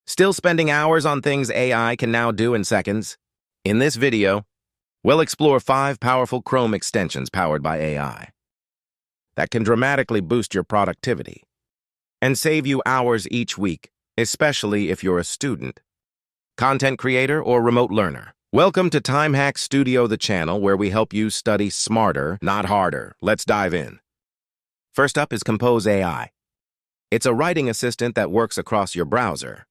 Still spending hours on things AI can now do in seconds? In this video, we'll explore 5 powerful Chrome extensions powered by AI that can dramatically boost your productivity and save you hours each week, especially if you're a student, content creator, or remote learner. Welcome to Time Hack Studio, the channel where we help you study smarter, not harder. Let's dive in. First up is Compose AI. It's a writing assistant that works across your browser.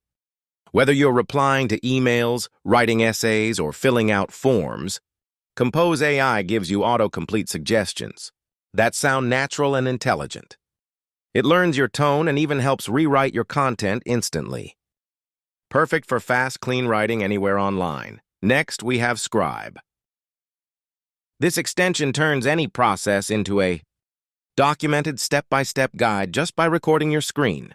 Whether you're replying to emails, writing essays, or filling out forms, Compose AI gives you autocomplete suggestions that sound natural and intelligent. It learns your tone and even helps rewrite your content instantly. Perfect for fast, clean writing anywhere online. Next, we have Scribe. This extension turns any process into a documented step-by-step guide just by recording your screen.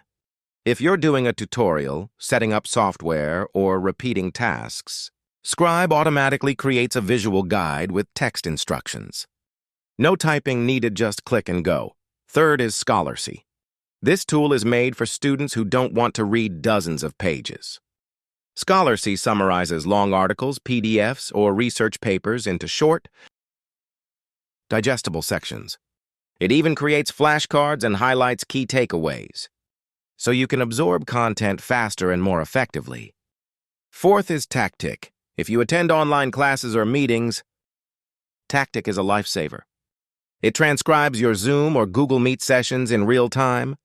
If you're doing a tutorial, setting up software, or repeating tasks, Scribe automatically creates a visual guide with text instructions. No typing needed, just click and go. Third is Scholarcy. This tool is made for students who don't want to read dozens of pages. Scholarcy summarizes long articles, PDFs, or research papers into short, digestible sections. It even creates flashcards and highlights key takeaways, so you can absorb content faster and more effectively. Fourth is Tactiq. If you attend online classes or meetings, Tactiq is a lifesaver. It transcribes your Zoom or Google Meet sessions in real time,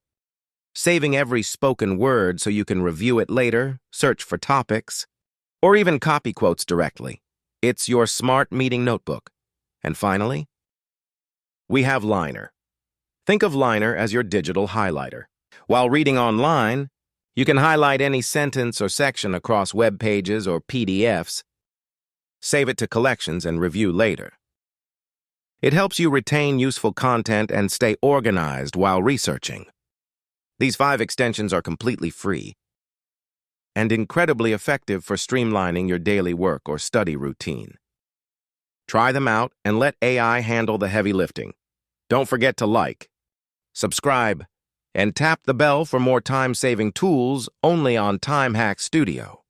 saving every spoken word so you can review it later, search for topics, or even copy quotes directly. It's your smart meeting notebook. And finally, we have Liner. Think of Liner as your digital highlighter. While reading online, you can highlight any sentence or section across web pages or PDFs, save it to collections, and review later. It helps you retain useful content and stay organized while researching. These 5 extensions are completely free and incredibly effective for streamlining your daily work or study routine. Try them out and let AI handle the heavy lifting. Don't forget to like, subscribe, and tap the bell for more time-saving tools only on Time Hack Studio.